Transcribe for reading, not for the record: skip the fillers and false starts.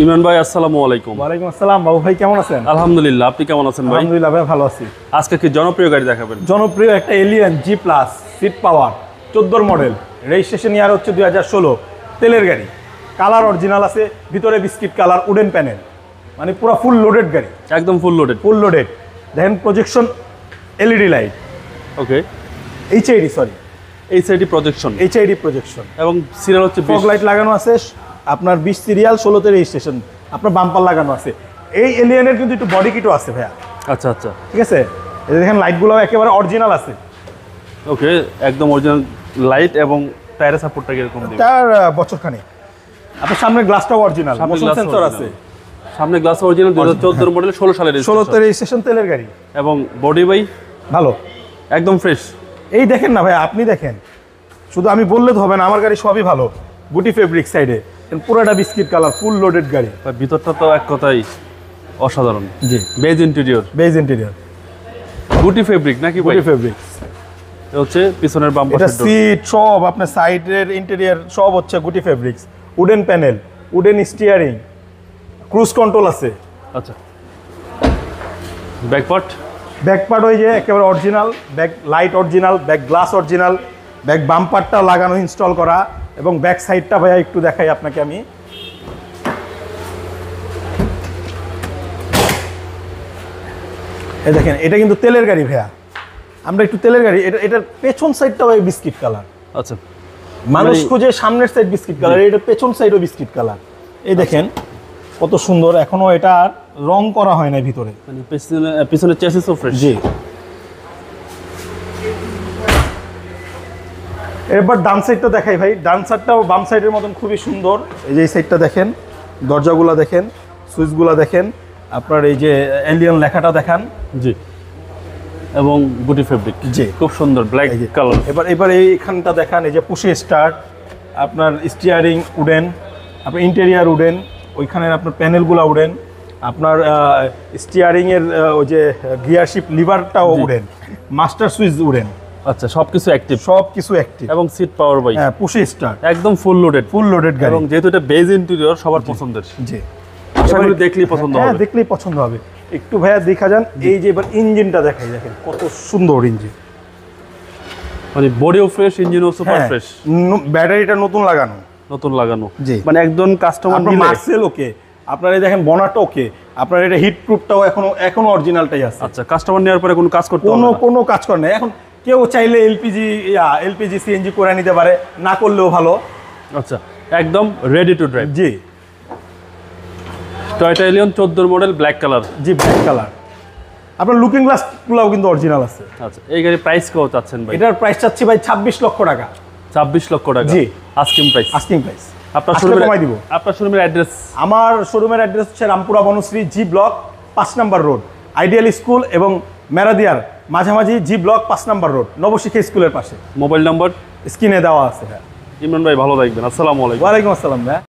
ইমরান ভাই আসসালামু আলাইকুম। ওয়ালাইকুম আসসালাম বাবু ভাই, কেমন আছেন? আলহামদুলিল্লাহ, আপনি কেমন আছেন ভাই? আলহামদুলিল্লাহ ভাই, ভালো আছি। আজকে কি জনপ্রিয় গাড়ি দেখাবেন? জনপ্রিয় একটা Allion G plus seat power 14 model, registration year হচ্ছে 2016, তেলের গাড়ি, কালার অরিজিনাল আছে, ভিতরে বিস্কিট কালার, উডেন প্যানেল, মানে পুরো ফুল লোডেড গাড়ি, একদম ফুল লোডেড। Full loaded. দেখেন প্রজেকশন এলইডি লাইট, ওকে, এইচআইডি সরি এই সাইডে প্রজেকশন এইচআইডি প্রজেকশন এবং সিরিয়াল হচ্ছে ফগ লাইট লাগানো আছে, আপনার 20 সিরিয়াল 16তে রেজিস্ট্রেশন, আপনার বাম্পার লাগানো আছে। এই এলিয়নের কিন্তু একটু বডি কিটও আছে ভাইয়া, আচ্ছা আচ্ছা, ঠিক আছে। এই যে দেখেন লাইটগুলো একেবারে অরিজিনাল আছে, ওকে, একদম অরিজিনাল লাইট এবং টায়ারের সাপোর্টটা কিরকম দিবে? তার বছরখানে। আপনার সামনে গ্লাসটাও অরিজিনাল, সামনে মোশন glass সেন্সর original। আছে, সামনে গ্লাস অরিজিনাল 2014 মডেল, 16 সালের 16তে রেজিস্ট্রেশন, তেলের গাড়ি এবং বডি বাই ভালো, একদম ফ্রেশ। এই দেখেন না ভাই, আপনি দেখেন, শুধু আমি বললে তো হবে না, আমার গাড়ি সবই ভালো। গুটি ফেব্রিক সাইডে পুরোটা বিস্কিট কালার, ফুল লোডেড গাড়ি। ভিতরটা তো এক কথাই অসাধারণ। জি, বেজ ইন্টেরিয়র, বেজ ইন্টেরিয়র, গুটি ফেব্রিক নাকি ভাই? গুটি ফেব্রিক। এটা হচ্ছে পিছনের বাম্পার এটা সিট সব, আপনার সাইডের ইন্টেরিয়র সব হচ্ছে গুটি fabrics, wooden panel, wooden steering, cruise control আছে। আচ্ছা, ব্যাকপার্ট ব্যাক পার্ট ওই যে একেবারে original, back light original, back glass original, back বাম্পারটা লাগানো ইনস্টল করা, এবং ব্যাক সাইডটা ভাইয়া একটু দেখাই আপনাকে আমি। এই দেখেন, এটা কিন্তু তেলের গাড়ি ভাইয়া, আমরা একটু তেলের গাড়ি। এটার পেছন সাইডটা ভাই বিস্কিট কালার। আচ্ছা, মানুষ খুঁজে সামনের সাইড বিস্কিট কালার, এটা পেছন সাইডও বিস্কিট কালার। এই দেখেন কত সুন্দর, এখনো এটা রং করা হয় না ভিতরে, মানে পিছনে চেসিসও ফ্রেশ। জি। এবার ডান সাইডটা দেখাই ভাই, ডান সাইডটাও বাম সাইডের মতন খুবই সুন্দর। এই যে এই সাইডটা দেখেন, দরজাগুলো দেখেন, সুইচগুলো দেখেন, আপনার এই যে এলিয়ন লেখাটা দেখান। জি, এবং গুটি ফেব্রিক, জি, খুব সুন্দর ব্ল্যাক কালার। এবার এইখানটা দেখান, এই যে পুশে স্টার্ট, আপনার স্টিয়ারিং উডেন, আপনার ইন্টেরিয়ার উডেন, ওইখানের আপনার প্যানেলগুলো উডেন, আপনার স্টিয়ারিংয়ের ওই যে গিয়ারশিপ লিভারটাও উডেন, মাস্টার সুইচ উডেন। আচ্ছা, সবকিছু অ্যাক্টিভ, সব কিছু অ্যাক্টিভ এবং সিট পাওয়ার বাই, হ্যাঁ, পুশে স্টার্ট, একদম ফুল লোডেড, ফুল লোডেড গাড়ি। এবং যেহেতু এটা বেজ ইন্টেরিয়র সবার পছন্দের, জি, আশা করি দেখলেই পছন্দ হ্যাঁ, হবে। দেখলেই পছন্দ হবে। একটু ভাইয়া দেখা যান, এই যে এবার ইঞ্জিনটা দেখাই, দেখেন কত সুন্দর ইঞ্জিন, মানে বডিও ফ্রেশ, ইঞ্জিনও সুপার ফ্রেশ, ব্যাটারিটা নতুন লাগানো, নতুন লাগানো। জি, মানে একজন কাস্টমার আপনার নিলে, মার্সেল ওকে, আপনার এই দেখেন বনাট ওকে, আপনার এটা হিট প্রুফটাও এখনো অরিজিনালটাই আছে। আচ্ছা, কাস্টমার নেওয়ার পরে কোনো কাজ করতে হবে না? কোনো কাজ করে না। এখন কেউ চাইলে এলপিজি সিএনজি করে নিতে পারে, না করলেও ভালো। আচ্ছা, একদম রেডি টু ড্রাইভ। জি, Toyota Allion 14 model, black colour. জি, ব্ল্যাক কালার। আপনার লুকিং গ্লাসগুলোও কিন্তু অরিজিনাল আছে। আচ্ছা, এই গাড়ির প্রাইস কত চাচ্ছেন ভাই? এটার প্রাইস চাচ্ছি ভাই 26 লক্ষ টাকা। 26 লক্ষ টাকা? জি, আস্কিং প্রাইস। Asking price. আপনার শোরুমে কমাই দিব। আপনার শোরুমের অ্যাড্রেস? আমার শোরুমের অ্যাড্রেস হচ্ছে রামপুরা বনশ্রী জি ব্লক 5 নম্বর রোড, আইডিয়াল স্কুল এবং মেরাদিয়ার মাঝামাঝি, জি ব্লক 5 নম্বর রোড, নবশিক্ষা স্কুলের পাশে। মোবাইল নাম্বার স্ক্রিনে দেওয়া আছে। ইমরান ভাই ভালো থাকবেন, আসসালামু আলাইকুম। ওয়ালাইকুম আসসালাম ভাই।